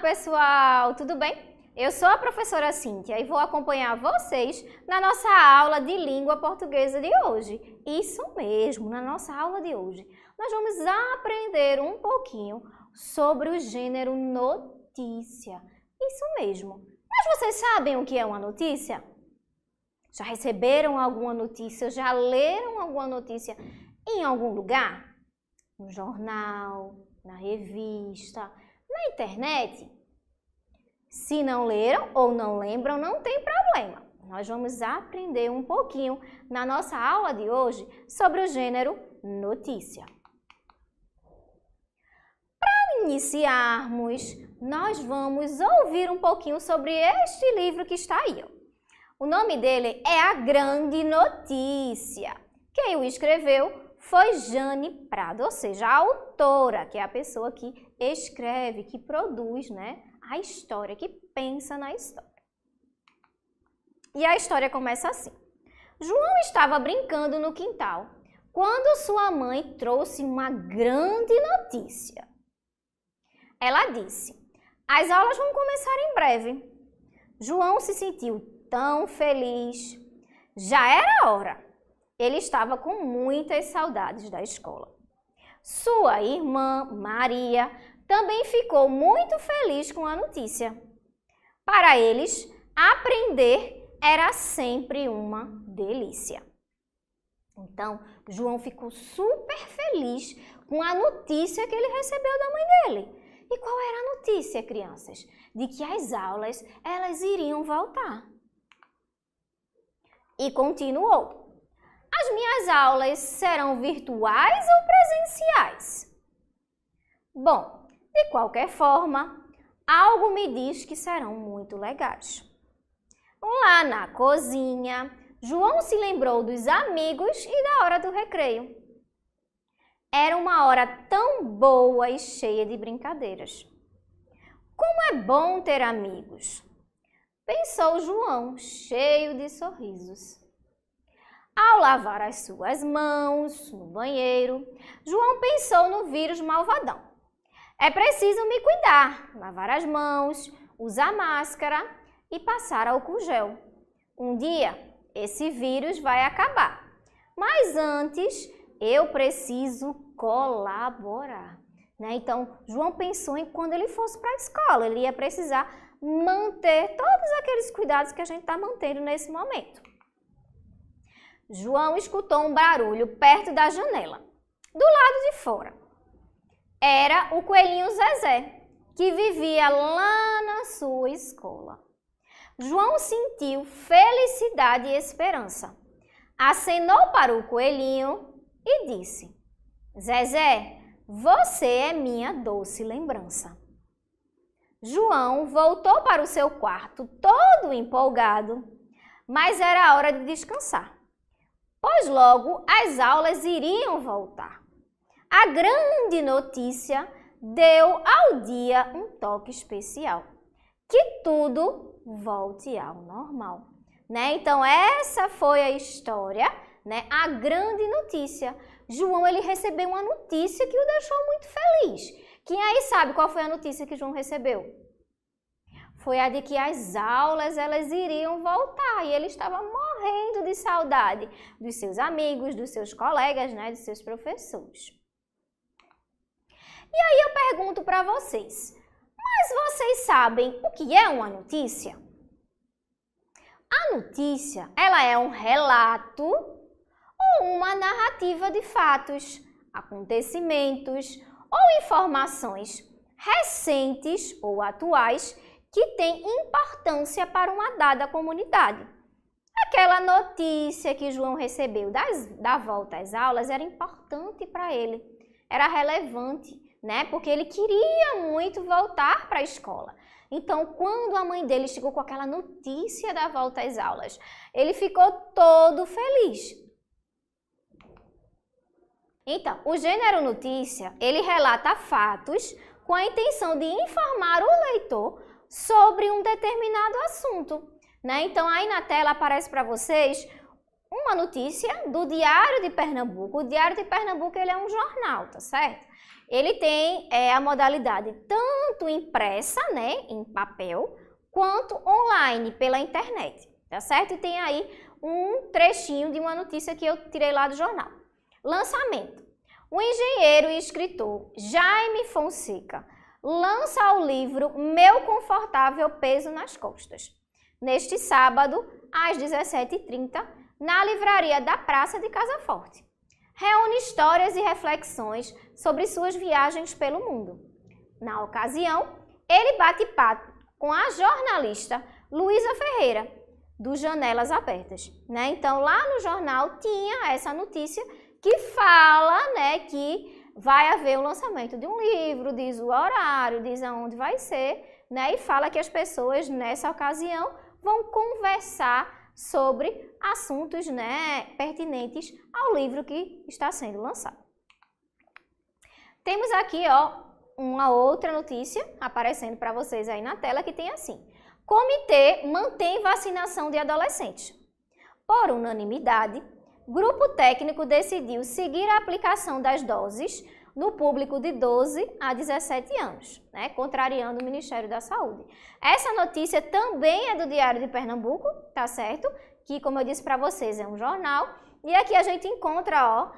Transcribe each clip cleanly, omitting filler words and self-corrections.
pessoal, tudo bem? Eu sou a professora Cíntia e vou acompanhar vocês na nossa aula de língua portuguesa de hoje. Isso mesmo, na nossa aula de hoje. Nós vamos aprender um pouquinho sobre o gênero notícia. Isso mesmo. Mas vocês sabem o que é uma notícia? Já receberam alguma notícia? Já leram alguma notícia em algum lugar? No jornal, na revista, na internet? Se não leram ou não lembram, não tem problema. Nós vamos aprender um pouquinho na nossa aula de hoje sobre o gênero notícia. Para iniciarmos, nós vamos ouvir um pouquinho sobre este livro que está aí. O nome dele é A Grande Notícia. Quem o escreveu foi Jane Prado, ou seja, a autora, que é a pessoa que escreve, que produz, a história, que pensa na história. E a história começa assim. João estava brincando no quintal quando sua mãe trouxe uma grande notícia. Ela disse: as aulas vão começar em breve. João se sentiu tão feliz. Já era hora. Ele estava com muitas saudades da escola. Sua irmã, Maria, também ficou muito feliz com a notícia. Para eles, aprender era sempre uma delícia. Então, João ficou super feliz com a notícia que ele recebeu da mãe dele. E qual era a notícia, crianças? De que as aulas, elas iriam voltar. E continuou: as minhas aulas serão virtuais ou presenciais? Bom, de qualquer forma, algo me diz que serão muito legais. Lá na cozinha, João se lembrou dos amigos e da hora do recreio. Era uma hora tão boa e cheia de brincadeiras. Como é bom ter amigos, pensou João, cheio de sorrisos. Ao lavar as suas mãos no banheiro, João pensou no vírus malvadão. É preciso me cuidar, lavar as mãos, usar máscara e passar álcool gel. Um dia, esse vírus vai acabar. Mas antes, eu preciso colaborar. Então, João pensou em quando ele fosse para a escola, ele ia precisar manter todos aqueles cuidados que a gente está mantendo nesse momento. João escutou um barulho perto da janela, do lado de fora. Era o coelhinho Zezé, que vivia lá na sua escola. João sentiu felicidade e esperança. Acenou para o coelhinho e disse: Zezé, você é minha doce lembrança. João voltou para o seu quarto todo empolgado, mas era hora de descansar, pois logo as aulas iriam voltar. A grande notícia deu ao dia um toque especial, que tudo volte ao normal. Então essa foi a história, a grande notícia. João, ele recebeu uma notícia que o deixou muito feliz. Quem aí sabe qual foi a notícia que João recebeu? Foi a de que as aulas, elas iriam voltar e ele estava morrendo de saudade dos seus amigos, dos seus colegas, dos seus professores. E aí eu pergunto para vocês, mas vocês sabem o que é uma notícia? A notícia, ela é um relato ou uma narrativa de fatos, acontecimentos ou informações recentes ou atuais que têm importância para uma dada comunidade. Aquela notícia que João recebeu da volta às aulas era importante para ele, era relevante, porque ele queria muito voltar para a escola. Então, quando a mãe dele chegou com aquela notícia da volta às aulas, ele ficou todo feliz. Então, o gênero notícia, ele relata fatos com a intenção de informar o leitor sobre um determinado assunto. Então, aí na tela aparece para vocês uma notícia do Diário de Pernambuco. O Diário de Pernambuco ele é um jornal, tá certo? Ele tem a modalidade tanto impressa, né, em papel, quanto online, pela internet, tá certo? E tem aí um trechinho de uma notícia que eu tirei lá do jornal. Lançamento. O engenheiro e escritor Jaime Fonseca lança o livro Meu Confortável Peso nas Costas, neste sábado, às 17h30, na livraria da Praça de Casa Forte. Reúne histórias e reflexões sobre suas viagens pelo mundo. Na ocasião, ele bate papo com a jornalista Luísa Ferreira, do Janelas Abertas, né? Então, lá no jornal tinha essa notícia que fala, né, que vai haver o lançamento de um livro, diz o horário, diz aonde vai ser, né? E fala que as pessoas, nessa ocasião, vão conversar sobre assuntos, né, pertinentes ao livro que está sendo lançado. Temos aqui, ó, uma outra notícia aparecendo para vocês aí na tela que tem assim: Comitê mantém vacinação de adolescentes. Por unanimidade, grupo técnico decidiu seguir a aplicação das doses no público de 12 a 17 anos, né, contrariando o Ministério da Saúde. Essa notícia também é do Diário de Pernambuco, tá certo? Que, como eu disse para vocês, é um jornal. E aqui a gente encontra, ó,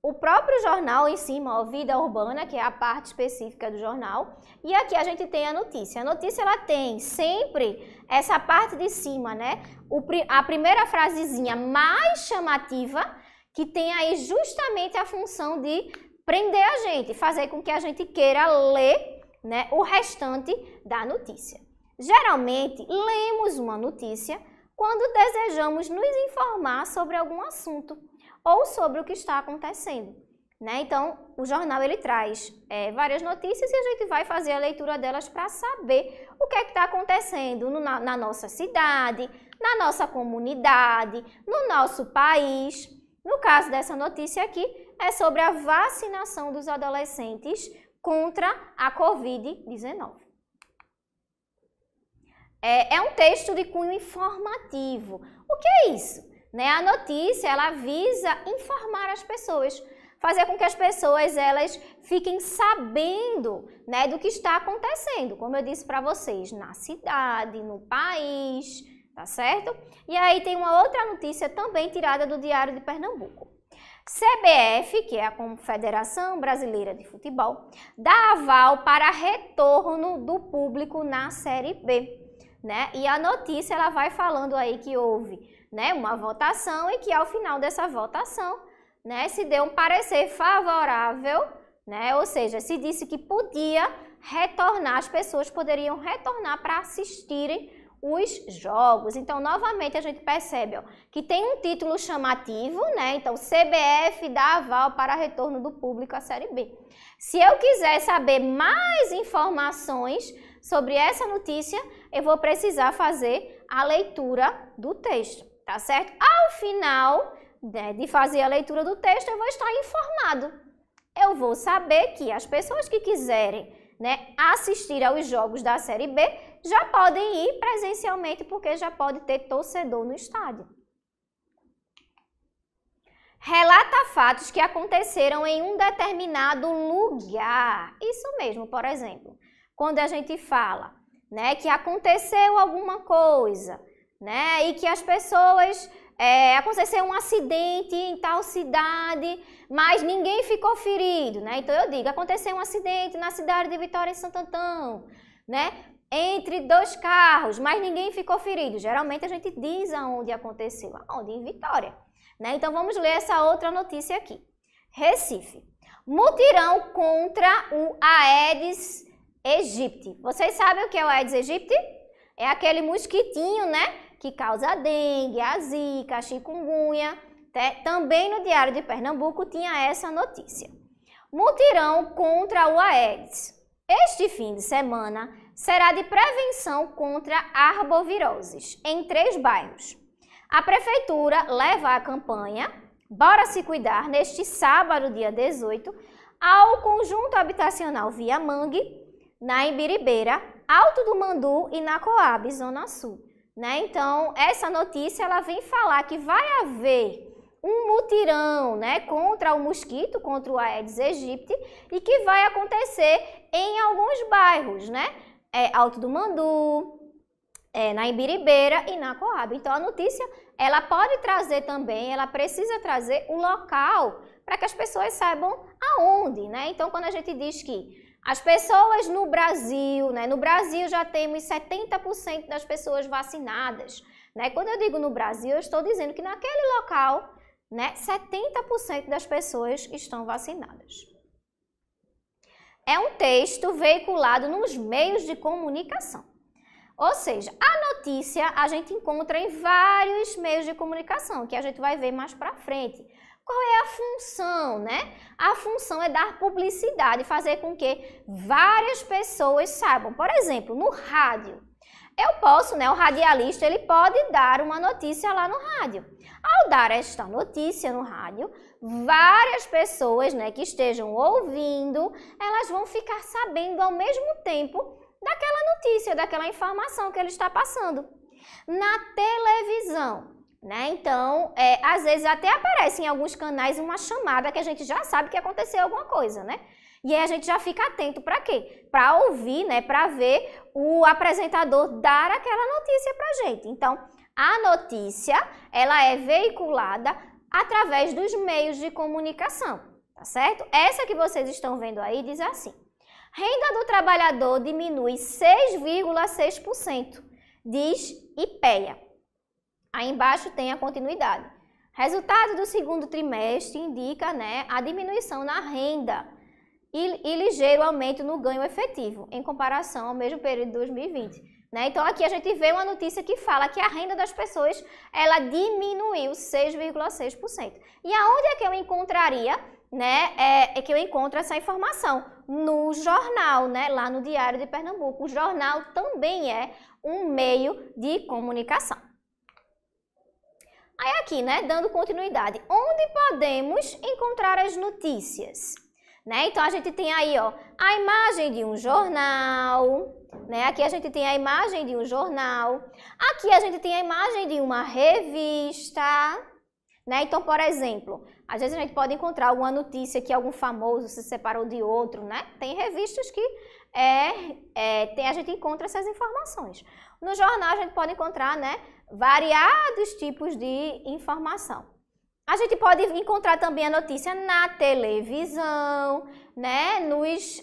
o próprio jornal em cima, ó, Vida Urbana, que é a parte específica do jornal. E aqui a gente tem a notícia. A notícia, ela tem sempre essa parte de cima, né? A primeira frasezinha mais chamativa, que tem aí justamente a função de prender a gente, fazer com que a gente queira ler, né, o restante da notícia. Geralmente, lemos uma notícia quando desejamos nos informar sobre algum assunto ou sobre o que está acontecendo, né? Então, o jornal ele traz várias notícias e a gente vai fazer a leitura delas para saber o que é que está acontecendo na nossa cidade, na nossa comunidade, no nosso país. No caso dessa notícia aqui, é sobre a vacinação dos adolescentes contra a Covid-19. É um texto de cunho informativo. O que é isso? Né? A notícia, ela visa informar as pessoas, fazer com que as pessoas elas fiquem sabendo, né, do que está acontecendo, como eu disse para vocês, na cidade, no país, tá certo? E aí tem uma outra notícia também tirada do Diário de Pernambuco. CBF, que é a Confederação Brasileira de Futebol, dá aval para retorno do público na Série B, né? E a notícia ela vai falando aí que houve, né, uma votação e que ao final dessa votação, né, se deu um parecer favorável, né? Ou seja, se disse que podia retornar, as pessoas poderiam retornar para assistirem os jogos. Então, novamente, a gente percebe, ó, que tem um título chamativo, né? Então, CBF dá aval para retorno do público à Série B. Se eu quiser saber mais informações sobre essa notícia, eu vou precisar fazer a leitura do texto, tá certo? Ao final, né, de fazer a leitura do texto, eu vou estar informado. Eu vou saber que as pessoas que quiserem, né, assistir aos jogos da Série B já podem ir presencialmente, porque já pode ter torcedor no estádio. Relata fatos que aconteceram em um determinado lugar. Isso mesmo, por exemplo, quando a gente fala, né, que aconteceu alguma coisa, né, e que as pessoas... aconteceu um acidente em tal cidade, mas ninguém ficou ferido, né? Então eu digo, aconteceu um acidente na cidade de Vitória e Santo Antão, né? Entre dois carros, mas ninguém ficou ferido. Geralmente a gente diz aonde aconteceu, aonde? Em Vitória, né? Então vamos ler essa outra notícia aqui. Recife. Mutirão contra o Aedes aegypti. Vocês sabem o que é o Aedes aegypti? É aquele mosquitinho, né, que causa dengue, a zika, a chikungunya. Também no Diário de Pernambuco tinha essa notícia. Mutirão contra o Aedes. Este fim de semana será de prevenção contra arboviroses em 3 bairros. A Prefeitura leva a campanha Bora Se Cuidar neste sábado, dia 18, ao conjunto habitacional Via Mangue, na Imbiribeira, Alto do Mandu e na Coab, Zona Sul. né? Então, essa notícia ela vem falar que vai haver um mutirão, né, contra o mosquito, contra o Aedes aegypti, e que vai acontecer em alguns bairros, né? Alto do Mandu, na Imbiribeira e na Coab. Então, a notícia, ela pode trazer também, ela precisa trazer o local para que as pessoas saibam aonde, né? Então, quando a gente diz que as pessoas no Brasil, né? No Brasil já temos 70% das pessoas vacinadas, né? Quando eu digo no Brasil, eu estou dizendo que naquele local, né, 70% das pessoas estão vacinadas. É um texto veiculado nos meios de comunicação. Ou seja, a notícia a gente encontra em vários meios de comunicação, que a gente vai ver mais para frente. Qual é a função, né? A função é dar publicidade, fazer com que várias pessoas saibam. Por exemplo, no rádio. Eu posso, né, o radialista, ele pode dar uma notícia lá no rádio. Ao dar esta notícia no rádio, várias pessoas, né, que estejam ouvindo, elas vão ficar sabendo ao mesmo tempo daquela notícia, daquela informação que ele está passando. Na televisão, né? Então, às vezes até aparece em alguns canais uma chamada que a gente já sabe que aconteceu alguma coisa, né? E aí a gente já fica atento para quê? Para ouvir, né? Para ver o apresentador dar aquela notícia para a gente. Então, a notícia, ela é veiculada através dos meios de comunicação, tá certo? Essa que vocês estão vendo aí diz assim: renda do trabalhador diminui 6,6%, diz IPEA. Aí embaixo tem a continuidade. Resultado do segundo trimestre indica, né, a diminuição na renda e ligeiro aumento no ganho efetivo, em comparação ao mesmo período de 2020. Né? Então aqui a gente vê uma notícia que fala que a renda das pessoas ela diminuiu 6,6%. E aonde é que eu encontraria, né, que eu encontro essa informação? No jornal, né, lá no Diário de Pernambuco. O jornal também é um meio de comunicação. Aí aqui, né, dando continuidade, onde podemos encontrar as notícias? Né? Então a gente tem aí, ó, a imagem de um jornal, né? Aqui a gente tem a imagem de um jornal, aqui a gente tem a imagem de uma revista, né? Então, por exemplo, às vezes a gente pode encontrar alguma notícia que algum famoso se separou de outro, né? Tem revistas que a gente encontra essas informações. No jornal a gente pode encontrar, né, variados tipos de informação. A gente pode encontrar também a notícia na televisão, né, nos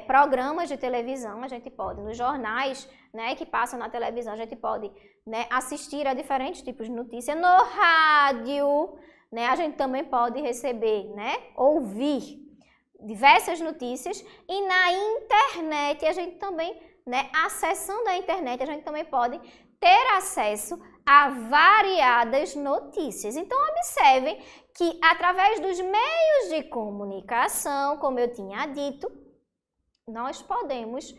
programas de televisão, a gente pode, nos jornais, né, que passam na televisão, a gente pode, né, assistir a diferentes tipos de notícia. No rádio, né, a gente também pode receber, né, ouvir diversas notícias. E na internet, a gente também, né, acessando a internet, a gente também pode ter acesso a variadas notícias. Então, observem que através dos meios de comunicação, como eu tinha dito, nós podemos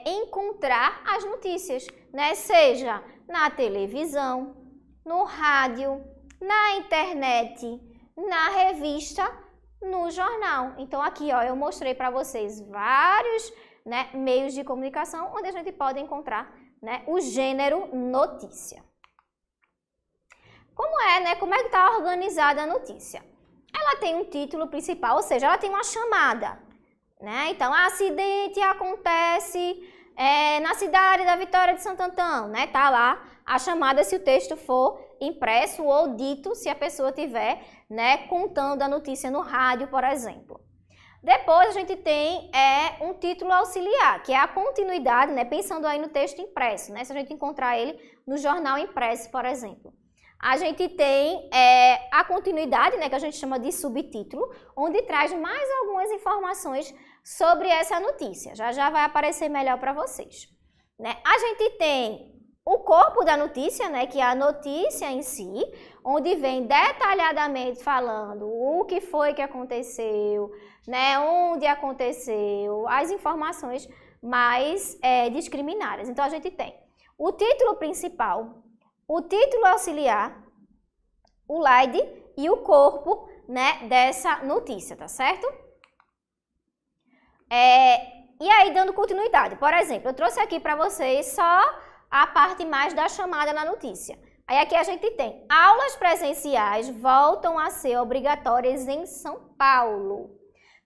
encontrar as notícias, né? Seja na televisão, no rádio, na internet, na revista, no jornal. Então, aqui, ó, eu mostrei para vocês vários, né, meios de comunicação onde a gente pode encontrar, né, o gênero notícia. Como né? Como é que está organizada a notícia? Ela tem um título principal, ou seja, ela tem uma chamada, né? Então, acidente acontece na cidade da Vitória de Santo Antão, né? Tá lá a chamada se o texto for impresso ou dito, se a pessoa tiver, né, contando a notícia no rádio, por exemplo. Depois a gente tem um título auxiliar, que é a continuidade, né, pensando aí no texto impresso, né, se a gente encontrar ele no jornal impresso, por exemplo. A gente tem a continuidade, né, que a gente chama de subtítulo, onde traz mais algumas informações sobre essa notícia. Já já vai aparecer melhor para vocês. Né? A gente tem o corpo da notícia, né, que é a notícia em si, onde vem detalhadamente falando o que foi que aconteceu, né, onde aconteceu, as informações mais discriminadas. Então, a gente tem o título principal, o título auxiliar, o slide e o corpo, né, dessa notícia, tá certo? E aí, dando continuidade, por exemplo, eu trouxe aqui para vocês só a parte mais da chamada na notícia. Aí aqui a gente tem, aulas presenciais voltam a ser obrigatórias em São Paulo.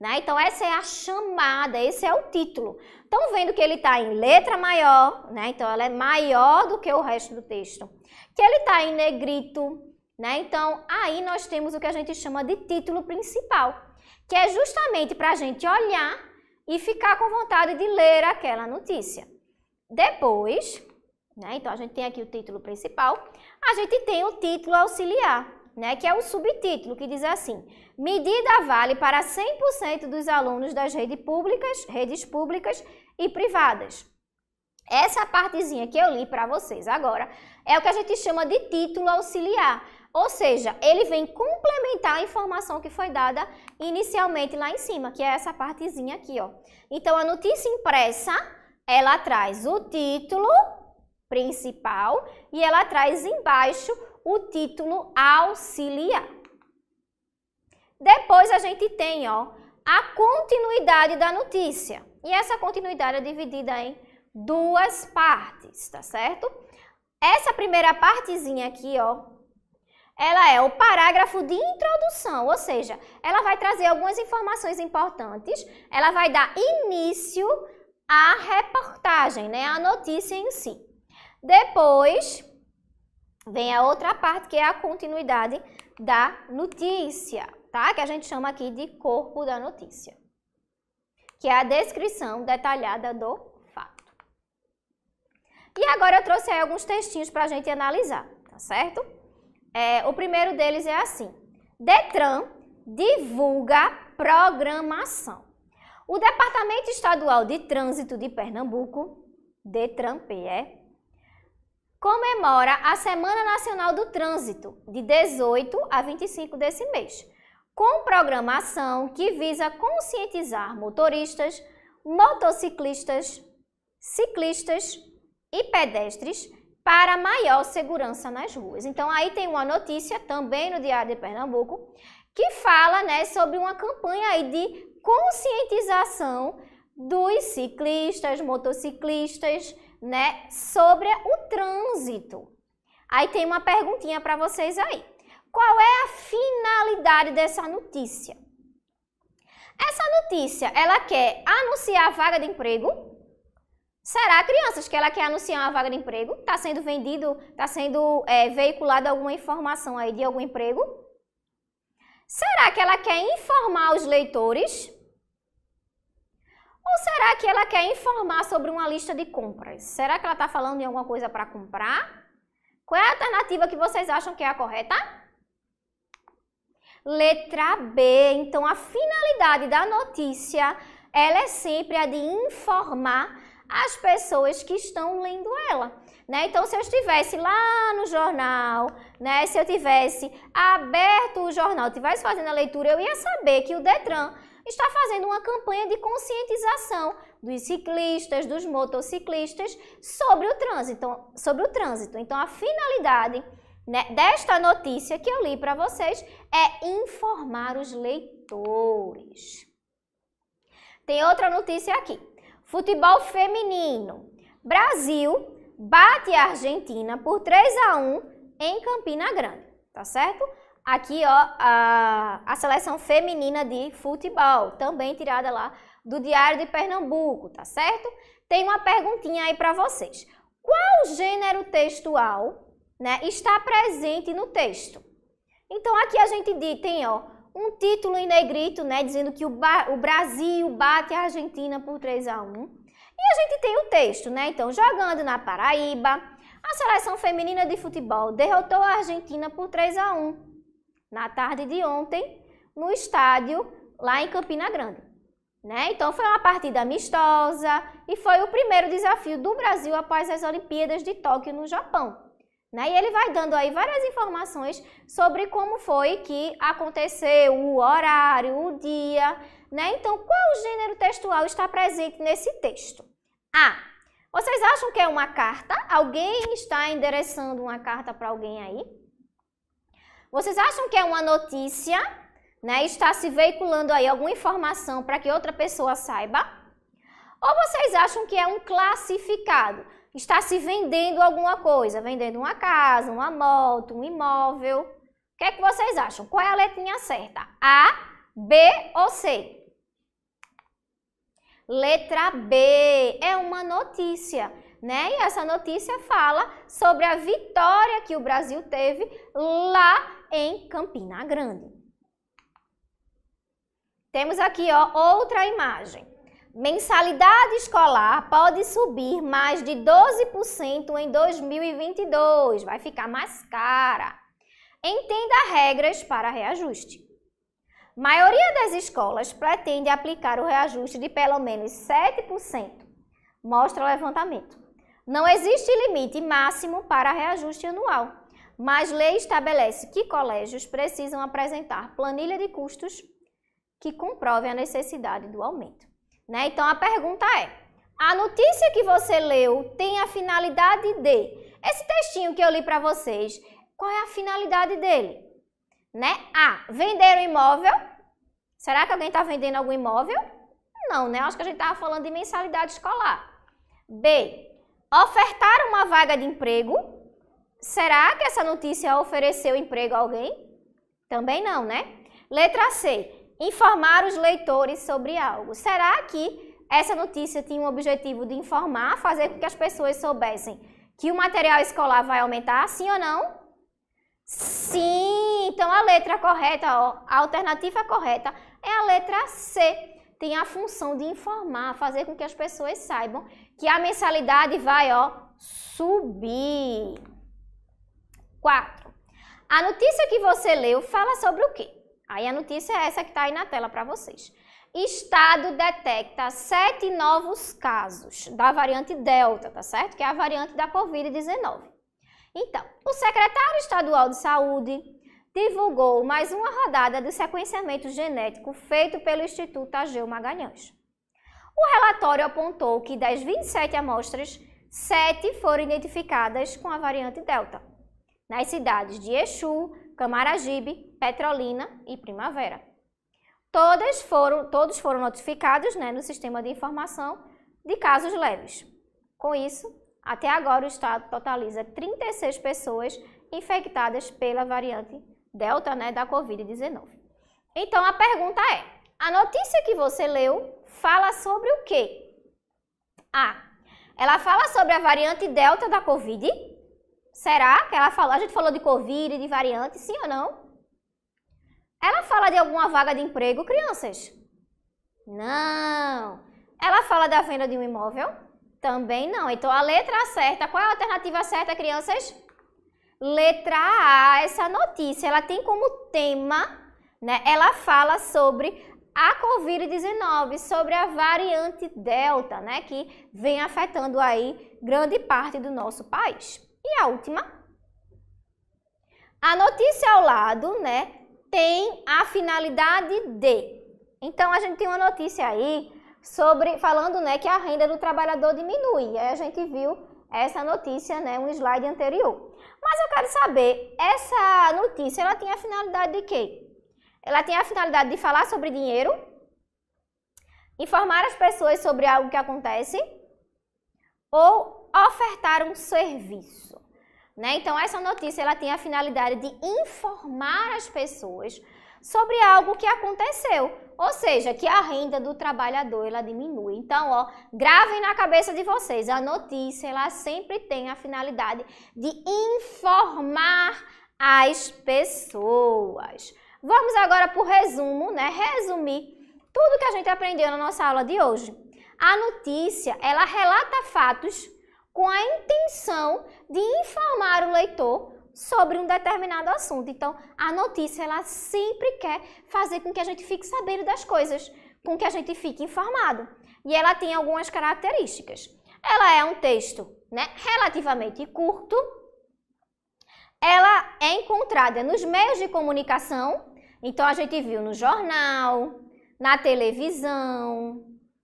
Né? Então essa é a chamada, esse é o título. Estão vendo que ele está em letra maior, né? Então ela é maior do que o resto do texto. Que ele está em negrito, né? Então aí nós temos o que a gente chama de título principal, que é justamente para a gente olhar e ficar com vontade de ler aquela notícia. Depois, né? Então a gente tem aqui o título principal, a gente tem o título auxiliar, né? Que é o subtítulo, que diz assim: medida vale para 100% dos alunos das redes públicas e privadas. Essa partezinha que eu li para vocês agora é o que a gente chama de título auxiliar, ou seja, ele vem complementar a informação que foi dada inicialmente lá em cima, que é essa partezinha aqui, ó. Então a notícia impressa, ela traz o título principal e ela traz embaixo o título auxiliar. Depois a gente tem, ó, a continuidade da notícia. E essa continuidade é dividida em duas partes, tá certo? Essa primeira partezinha aqui, ó, ela é o parágrafo de introdução, ou seja, ela vai trazer algumas informações importantes, ela vai dar início à reportagem, né, à notícia em si. Depois vem a outra parte, que é a continuidade da notícia, tá? Que a gente chama aqui de corpo da notícia, que é a descrição detalhada do fato. E agora eu trouxe aí alguns textinhos para a gente analisar, tá certo? O primeiro deles é assim: Detran divulga programação. O Departamento Estadual de Trânsito de Pernambuco, DETRAN-PE, comemora a Semana Nacional do Trânsito, de 18 a 25 desse mês, com programação que visa conscientizar motoristas, motociclistas, ciclistas e pedestres para maior segurança nas ruas. Então aí tem uma notícia também no Diário de Pernambuco que fala, né, sobre uma campanha aí de conscientização dos ciclistas, motociclistas, né, sobre o trânsito. Aí tem uma perguntinha para vocês aí. Qual é a finalidade dessa notícia? Essa notícia, ela quer anunciar a vaga de emprego? Será, crianças, que ela quer anunciar uma vaga de emprego? Está sendo vendido, está sendo veiculada alguma informação aí de algum emprego? Será que ela quer informar os leitores? Ou será que ela quer informar sobre uma lista de compras? Será que ela está falando em alguma coisa para comprar? Qual é a alternativa que vocês acham que é a correta? Letra B. Então, a finalidade da notícia, ela é sempre a de informar as pessoas que estão lendo ela, né? Então, se eu estivesse lá no jornal, né? Se eu tivesse aberto o jornal, estivesse fazendo a leitura, eu ia saber que o Detran está fazendo uma campanha de conscientização dos ciclistas, dos motociclistas sobre o trânsito. Então, a finalidade, né, desta notícia que eu li para vocês é informar os leitores. Tem outra notícia aqui. Futebol feminino. Brasil bate a Argentina por 3-1 em Campina Grande, tá certo? Aqui, ó, a seleção feminina de futebol, também tirada lá do Diário de Pernambuco, tá certo? Tem uma perguntinha aí para vocês. Qual gênero textual, né, está presente no texto? Então, aqui a gente tem, ó, um título em negrito, né, dizendo que o Brasil bate a Argentina por 3-1. E a gente tem o texto, né? Então, jogando na Paraíba, a seleção feminina de futebol derrotou a Argentina por 3-1 na tarde de ontem, no estádio lá em Campina Grande, né? Então, foi uma partida amistosa e foi o primeiro desafio do Brasil após as Olimpíadas de Tóquio, no Japão, né? E ele vai dando aí várias informações sobre como foi que aconteceu, o horário, o dia, né? Então, qual gênero textual está presente nesse texto? A. Vocês acham que é uma carta? Alguém está endereçando uma carta para alguém aí? Vocês acham que é uma notícia, né? Está se veiculando aí alguma informação para que outra pessoa saiba? Ou vocês acham que é um classificado? está se vendendo alguma coisa, vendendo uma casa, uma moto, um imóvel. O que é que vocês acham? Qual é a letrinha certa? A, B ou C? Letra B, é uma notícia, né? E essa notícia fala sobre a vitória que o Brasil teve lá em Campina Grande. Temos aqui, ó, outra imagem. Mensalidade escolar pode subir mais de 12% em 2022, vai ficar mais cara. Entenda regras para reajuste. Maioria das escolas pretende aplicar o reajuste de pelo menos 7%, mostra o levantamento. Não existe limite máximo para reajuste anual, mas lei estabelece que colégios precisam apresentar planilha de custos que comprove a necessidade do aumento. Né? Então, a pergunta é, a notícia que você leu tem a finalidade de... Esse textinho que eu li para vocês, qual é a finalidade dele? Né? A, vender um imóvel. Será que alguém está vendendo algum imóvel? Não, né? Acho que a gente estava falando de mensalidade escolar. B, ofertar uma vaga de emprego. Será que essa notícia ofereceu emprego a alguém? Também não, né? Letra C, informar os leitores sobre algo. Será que essa notícia tinha o objetivo de informar, fazer com que as pessoas soubessem que o material escolar vai aumentar, sim ou não? Sim! Então a letra correta, ó, a alternativa correta é a letra C. Tem a função de informar, fazer com que as pessoas saibam que a mensalidade vai, ó, subir. 4. A notícia que você leu fala sobre o quê? Aí a notícia é essa que está aí na tela para vocês. Estado detecta 7 novos casos da variante Delta, tá certo? Que é a variante da Covid-19. Então, o secretário estadual de saúde divulgou mais uma rodada de sequenciamento genético feito pelo Instituto Ageu Magalhães. O relatório apontou que das 27 amostras, 7 foram identificadas com a variante Delta, nas cidades de Exu, Camaragibe, Petrolina e Primavera. Todos foram notificados, né, no sistema de informação de casos leves. Com isso, até agora o estado totaliza 36 pessoas infectadas pela variante Delta, né, da Covid-19. Então a pergunta é, a notícia que você leu fala sobre o quê? A, ela fala sobre a variante Delta da Covid? Será que ela falou? A gente falou de Covid, de variante, sim ou não? Ela fala de alguma vaga de emprego, crianças? Não. Ela fala da venda de um imóvel? Também não. Então, a letra certa, qual é a alternativa certa, crianças? Letra A, essa notícia, ela tem como tema, né? Ela fala sobre a Covid-19, sobre a variante Delta, né? Que vem afetando aí grande parte do nosso país. E a última? A notícia ao lado, né? Tem a finalidade de. Então, a gente tem uma notícia aí falando, né, que a renda do trabalhador diminui. Aí a gente viu essa notícia, né, um slide anterior. Mas eu quero saber, essa notícia, ela tem a finalidade de quê? Ela tem a finalidade de falar sobre dinheiro? Informar as pessoas sobre algo que acontece? Ou ofertar um serviço? Né? Então, essa notícia, ela tem a finalidade de informar as pessoas sobre algo que aconteceu, ou seja, que a renda do trabalhador ela diminui. Então, ó, gravem na cabeça de vocês, a notícia ela sempre tem a finalidade de informar as pessoas. Vamos agora para o resumo, né? Resumir tudo que a gente aprendeu na nossa aula de hoje. A notícia, ela relata fatos com a intenção de informar o leitor sobre um determinado assunto. Então, a notícia, ela sempre quer fazer com que a gente fique sabendo das coisas, com que a gente fique informado. E ela tem algumas características. Ela é um texto, né, relativamente curto. Ela é encontrada nos meios de comunicação. Então, a gente viu no jornal, na televisão,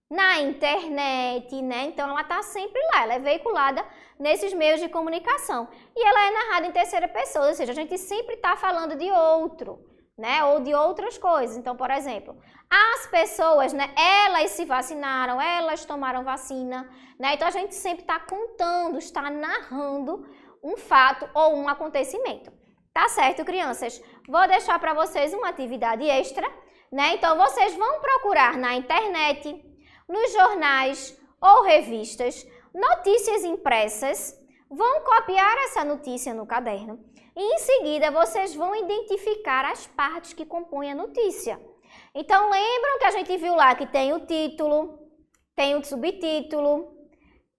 na internet, né? Então, ela está sempre lá, ela é veiculada nesses meios de comunicação. E ela é narrada em terceira pessoa, ou seja, a gente sempre está falando de outro, né? Ou de outras coisas. Então, por exemplo, as pessoas, né? Elas se vacinaram, elas tomaram vacina, né? Então, a gente sempre está contando, está narrando um fato ou um acontecimento. Tá certo, crianças? Vou deixar para vocês uma atividade extra, né? Então, vocês vão procurar na internet, nos jornais ou revistas, notícias impressas, vão copiar essa notícia no caderno e, em seguida, vocês vão identificar as partes que compõem a notícia. Então, lembram que a gente viu lá que tem o título, tem o subtítulo,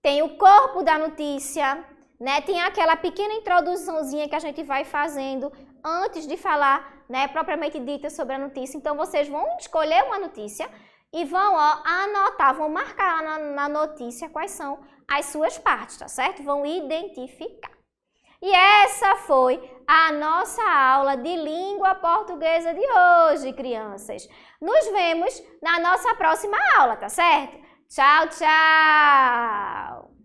tem o corpo da notícia, né? Tem aquela pequena introduçãozinha que a gente vai fazendo antes de falar, né, propriamente dita sobre a notícia. Então, vocês vão escolher uma notícia e vão anotar, vão marcar na notícia quais são as suas partes, tá certo? Vão identificar. E essa foi a nossa aula de língua portuguesa de hoje, crianças. Nos vemos na nossa próxima aula, tá certo? Tchau, tchau!